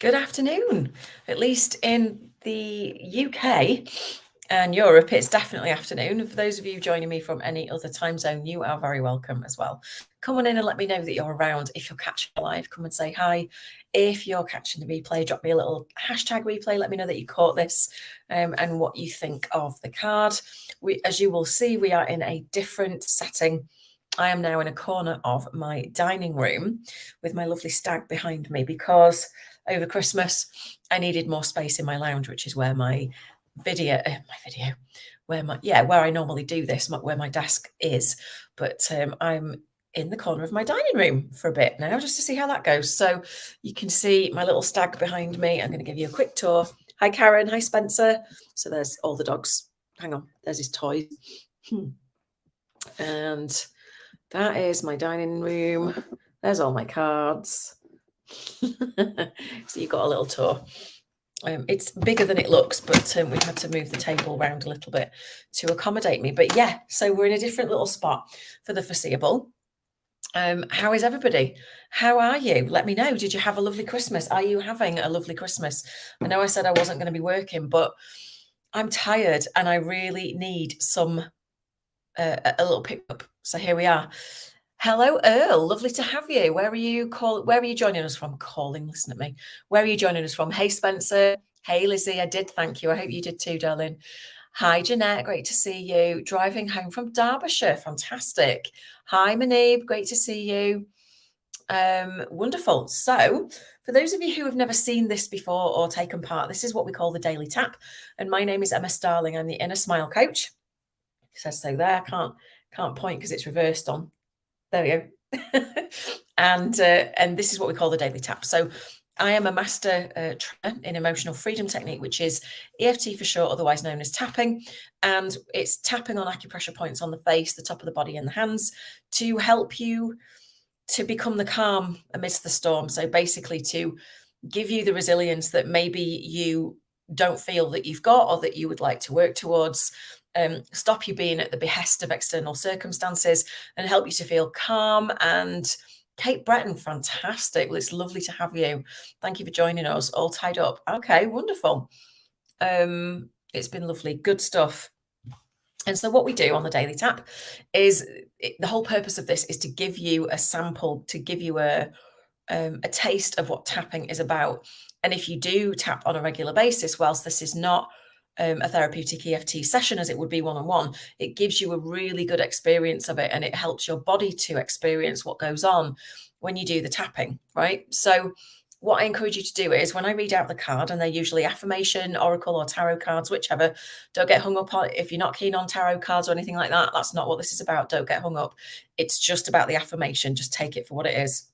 Good afternoon. At least in the UK and Europe, it's definitely afternoon. And for those of you joining me from any other time zone, you are very welcome as well. Come on in and let me know that you're around. If you're catching a live, come and say hi. If you're catching the replay, drop me a little hashtag replay. Let me know that you caught this and what you think of the card. As you will see, we are in a different setting. I am now in a corner of my dining room with my lovely stag behind me because over Christmas I needed more space in my lounge, which is where where I normally do this, where my desk is. But I'm in the corner of my dining room for a bit now, just to see how that goes. So you can see my little stag behind me. I'm going to give you a quick tour. Hi, Karen. Hi, Spencer. So there's all the dogs. Hang on. There's his toys. And that is my dining room. There's all my cards. So you've got a little tour. It's bigger than it looks, but we've had to move the table around a little bit to accommodate me. But yeah, so we're in a different little spot for the foreseeable. How is everybody? How are you? Let me know. Did you have a lovely Christmas? Are you having a lovely Christmas? I know I said I wasn't going to be working, but I'm tired and I really need a little pick up. So here we are. Hello, Earl. Lovely to have you. Where are you joining us from? Listen at me. Where are you joining us from? Hey, Spencer. Hey, Lizzie. I did thank you. I hope you did too, darling. Hi, Jeanette. Great to see you. Driving home from Derbyshire. Fantastic. Hi, Manib. Great to see you. Wonderful. So for those of you who have never seen this before or taken part, this is what we call the Daily Tap. And my name is Emma Starling. I'm the Inner Smile Coach. It says so there. Can't point because it's reversed on. There we go. And this is what we call the Daily Tap. So I am a master trainer in emotional freedom technique, which is EFT for short, otherwise known as tapping. And it's tapping on acupressure points on the face, the top of the body and the hands to help you to become the calm amidst the storm. So basically to give you the resilience that maybe you don't feel that you've got or that you would like to work towards. Stop you being at the behest of external circumstances and help you to feel calm. And Kate Breton, fantastic. Well, it's lovely to have you. Thank you for joining us. All tied up. Okay, wonderful. It's been lovely. Good stuff. And so what we do on the Daily Tap is the whole purpose of this is to give you a sample, to give you a taste of what tapping is about. And if you do tap on a regular basis, whilst this is not a therapeutic EFT session as it would be one-on-one, it gives you a really good experience of it, and it helps your body to experience what goes on when you do the tapping, right? So what I encourage you to do is when I read out the card, and they're usually affirmation, oracle, or tarot cards, whichever, don't get hung up on if you're not keen on tarot cards or anything like that. That's not what this is about. Don't get hung up. It's just about the affirmation. Just take it for what it is,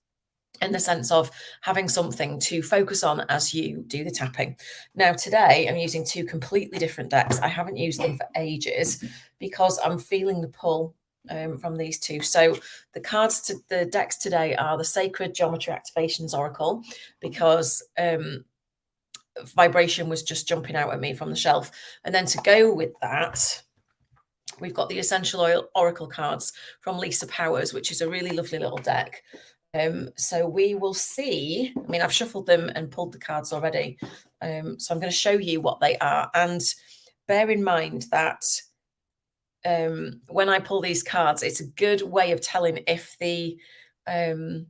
in the sense of having something to focus on as you do the tapping. Now, today I'm using two completely different decks. I haven't used them for ages because I'm feeling the pull from these two. So the decks today are the Sacred Geometry Activations Oracle, because vibration was just jumping out at me from the shelf. And then to go with that, we've got the Essential Oil Oracle cards from Lisa Powers, which is a really lovely little deck. So we will see. I mean, I've shuffled them and pulled the cards already. So I'm going to show you what they are. And bear in mind that when I pull these cards, it's a good way of telling if the, if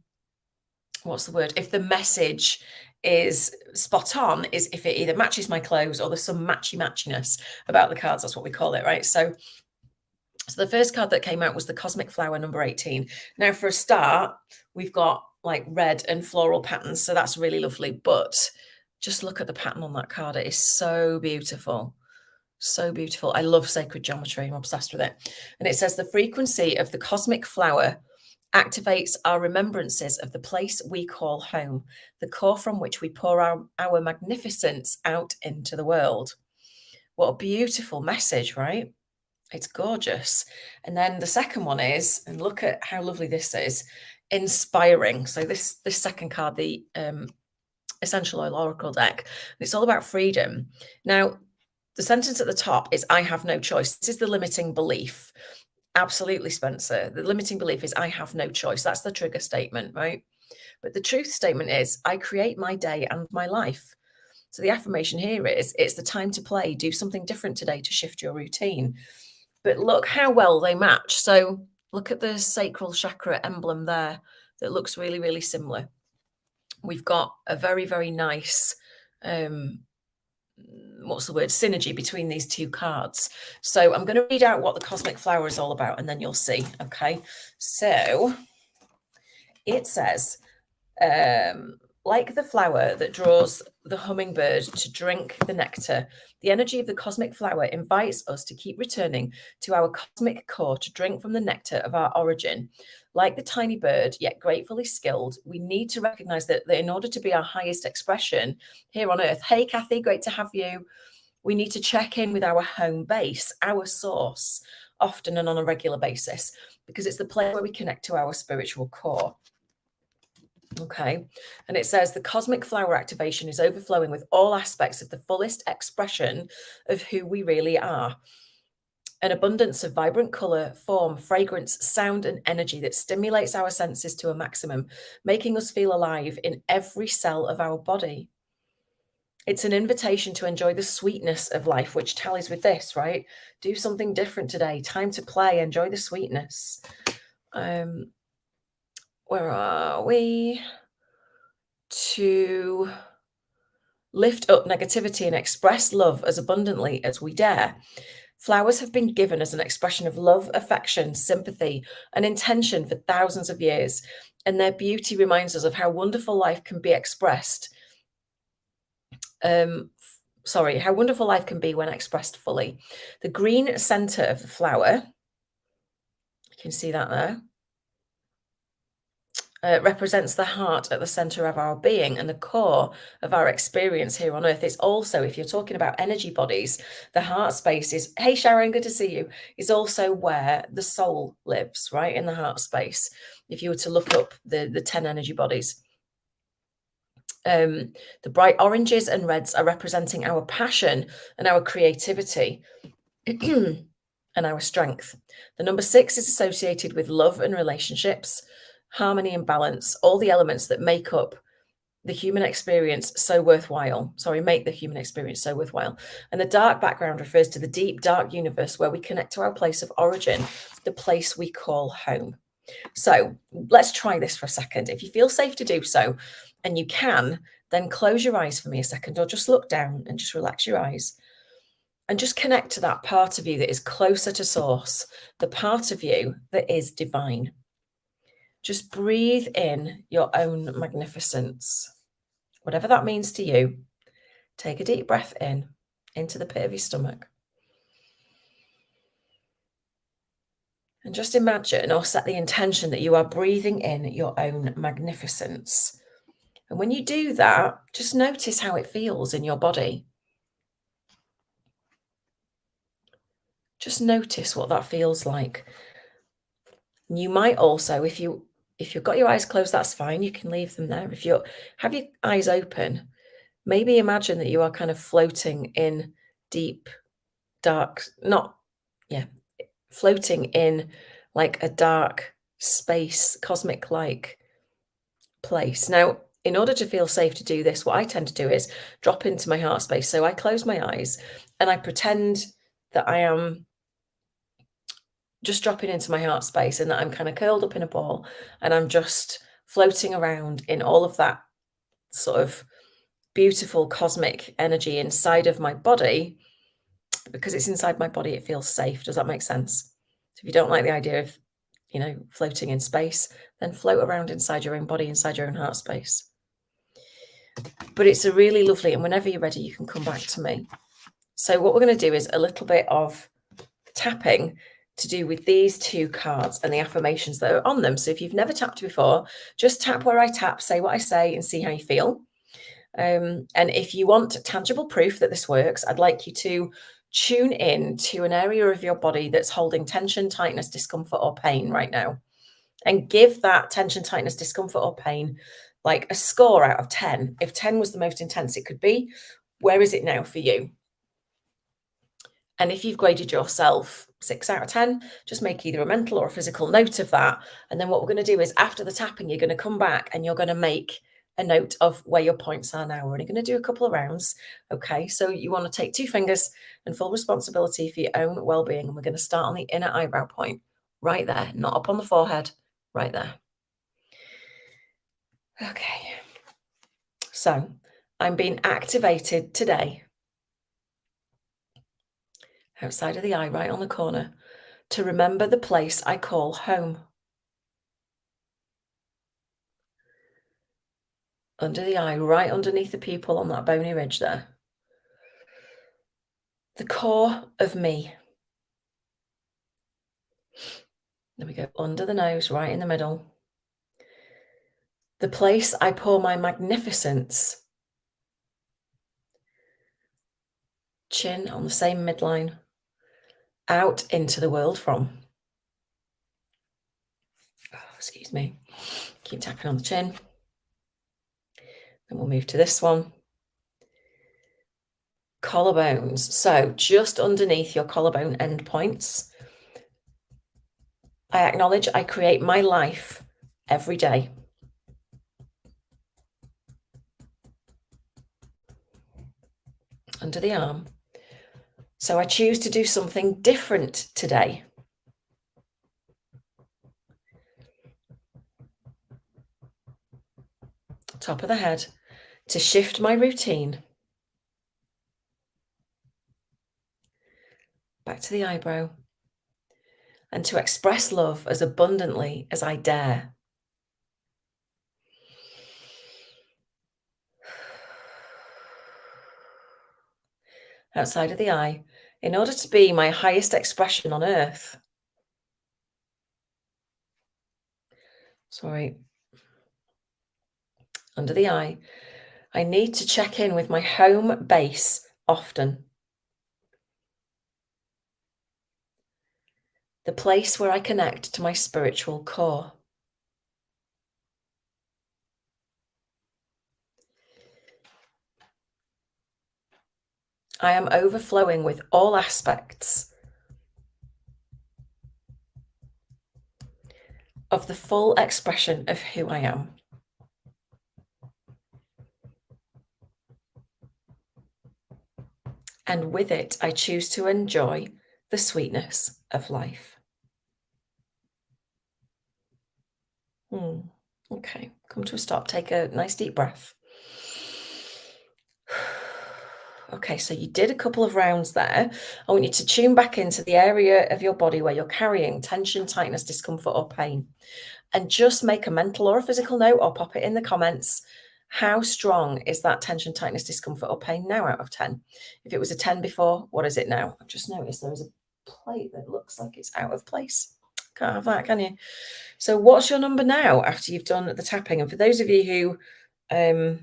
the message is spot on, is if it either matches my clothes or there's some matchiness about the cards. That's what we call it, right? So the first card that came out was the Cosmic Flower number 18. Now, for a start, we've got like red and floral patterns, so that's really lovely. But just look at the pattern on that card. It is so beautiful. So beautiful. I love sacred geometry. I'm obsessed with it. And it says the frequency of the cosmic flower activates our remembrances of the place we call home, the core from which we pour our magnificence out into the world. What a beautiful message, right? It's gorgeous. And then the second one is, and look at how lovely this is, inspiring. So this second card, the Essential Oil Oracle deck, it's all about freedom. Now, the sentence at the top is, I have no choice. This is the limiting belief. Absolutely, Spencer. The limiting belief is, I have no choice. That's the trigger statement, right? But the truth statement is, I create my day and my life. So the affirmation here is, it's the time to play. Do something different today to shift your routine. But look how well they match. So look at the sacral chakra emblem there that looks really, really similar. We've got a very, very nice, what's the word, synergy between these two cards. So I'm going to read out what the cosmic flower is all about, and then you'll see. Okay, so it says, like the flower that draws the hummingbird to drink the nectar, the energy of the cosmic flower invites us to keep returning to our cosmic core to drink from the nectar of our origin. Like the tiny bird, yet gratefully skilled, we need to recognize that in order to be our highest expression here on earth, hey Kathy, great to have you, we need to check in with our home base, our source, often and on a regular basis, because it's the place where we connect to our spiritual core. Okay, and it says the cosmic flower activation is overflowing with all aspects of the fullest expression of who we really are. An abundance of vibrant color, form, fragrance, sound, and energy that stimulates our senses to a maximum, making us feel alive in every cell of our body. It's an invitation to enjoy the sweetness of life, which tallies with this, right? Do something different today. Time to play. Enjoy the sweetness. Where are we? To lift up negativity and express love as abundantly as we dare. Flowers have been given as an expression of love, affection, sympathy, and intention for thousands of years, and their beauty reminds us of how wonderful life can be expressed. How wonderful life can be when expressed fully. The green center of the flower, you can see that there, represents the heart at the center of our being and the core of our experience here on earth. It's also, if you're talking about energy bodies, the heart space is, hey Sharon, good to see you, is also where the soul lives, right? In the heart space. If you were to look up the 10 energy bodies. The bright oranges and reds are representing our passion and our creativity and our strength. The number 6 is associated with love and relationships, harmony and balance, all the elements that make up the human experience so worthwhile. Make the human experience so worthwhile. And the dark background refers to the deep, dark universe where we connect to our place of origin, the place we call home. So let's try this for a second. If you feel safe to do so, and you can, then close your eyes for me a second, or just look down and just relax your eyes. And just connect to that part of you that is closer to source, the part of you that is divine. Just breathe in your own magnificence. Whatever that means to you, take a deep breath in, into the pit of your stomach. And just imagine or set the intention that you are breathing in your own magnificence. And when you do that, just notice how it feels in your body. Just notice what that feels like. You might also, if you've got your eyes closed, that's fine. You can leave them there. If you have your eyes open, maybe imagine that you are kind of floating in deep, dark, floating in like a dark space, cosmic-like place. Now, in order to feel safe to do this, what I tend to do is drop into my heart space. So I close my eyes and I pretend that I am just dropping into my heart space and that I'm kind of curled up in a ball and I'm just floating around in all of that sort of beautiful cosmic energy inside of my body. Because it's inside my body, it feels safe. Does that make sense? So if you don't like the idea of, floating in space, then float around inside your own body, inside your own heart space. But it's a really lovely, and whenever you're ready, you can come back to me. So what we're going to do is a little bit of tapping to do with these two cards and the affirmations that are on them. So if you've never tapped before, just tap where I tap, say what I say, and see how you feel. And if you want tangible proof that this works, I'd like you to tune in to an area of your body that's holding tension, tightness, discomfort, or pain right now. And give that tension, tightness, discomfort, or pain like a score out of 10. If 10 was the most intense it could be, where is it now for you? And if you've graded yourself 6 out of 10, just make either a mental or a physical note of that. And then what we're going to do is after the tapping, you're going to come back and you're going to make a note of where your points are now. We're only going to do a couple of rounds. Okay. So you want to take 2 fingers and full responsibility for your own well-being. And we're going to start on the inner eyebrow point right there, not up on the forehead, right there. Okay. So I'm being activated today outside of the eye, right on the corner, to remember the place I call home. Under the eye, right underneath the pupil on that bony ridge there. The core of me. There we go. Under the nose, right in the middle. The place I pour my magnificence. Chin on the same midline. Out into the world from. Oh, excuse me. Keep tapping on the chin. Then we'll move to this one. Collarbones. So just underneath your collarbone end points. I acknowledge I create my life every day. Under the arm. So I choose to do something different today. Top of the head. To shift my routine. Back to the eyebrow. And to express love as abundantly as I dare. Outside of the eye, in order to be my highest expression on earth. Sorry. Under the eye, I need to check in with my home base often. The place where I connect to my spiritual core. I am overflowing with all aspects of the full expression of who I am. And with it, I choose to enjoy the sweetness of life. Okay, come to a stop. Take a nice deep breath. Okay, so you did a couple of rounds there. I want you to tune back into the area of your body where you're carrying tension, tightness, discomfort, or pain. And just make a mental or a physical note or pop it in the comments. How strong is that tension, tightness, discomfort, or pain now out of 10? If it was a 10 before, what is it now? I've just noticed there's a plate that looks like it's out of place. Can't have that, can you? So what's your number now after you've done the tapping? And for those of you who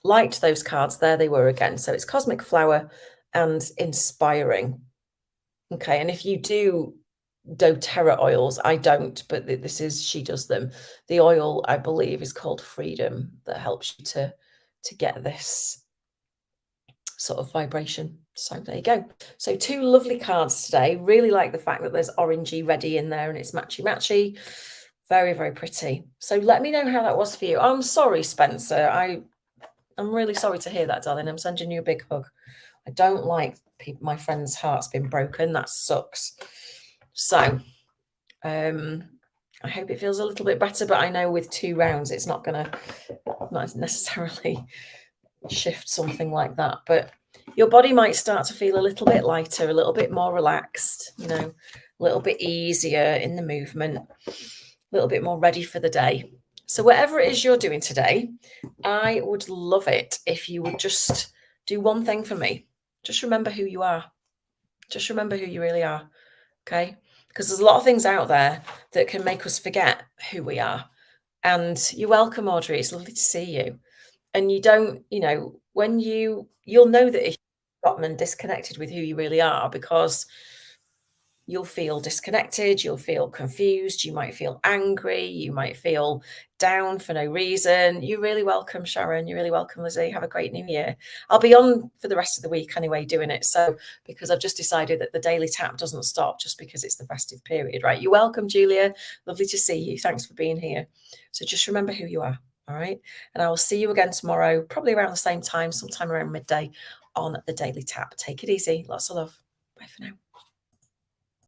liked those cards, there they were again. So it's Cosmic Flower and Inspiring. Okay, and if you do doTERRA oils, I don't, but this is, she does them. The oil, I believe, is called Freedom, that helps you to get this sort of vibration. So there you go. So 2 lovely cards today. Really like the fact that there's orangey reddy in there and it's matchy. Very, very pretty. So let me know how that was for you. I'm sorry, Spencer. I'm really sorry to hear that, darling. I'm sending you a big hug. I don't like my friend's heart's been broken. That sucks. So I hope it feels a little bit better, but I know with 2 rounds, it's not necessarily shift something like that. But your body might start to feel a little bit lighter, a little bit more relaxed, a little bit easier in the movement, a little bit more ready for the day. So whatever it is you're doing today, I would love it if you would just do one thing for me. Just remember who you are. Just remember who you really are. Okay? Because there's a lot of things out there that can make us forget who we are. And you're welcome, Audrey. It's lovely to see you. And you don't, when you'll know that if you've forgotten and disconnected with who you really are, because you'll feel disconnected, you'll feel confused, you might feel angry, you might feel down for no reason. You're really welcome, Sharon. You're really welcome, Lizzie. Have a great new year. I'll be on for the rest of the week anyway doing it. So because I've just decided that the daily tap doesn't stop just because it's the festive period, right? You're welcome, Julia. Lovely to see you. Thanks for being here. So just remember who you are, all right? And I will see you again tomorrow, probably around the same time, sometime around midday on the daily tap. Take it easy. Lots of love. Bye for now.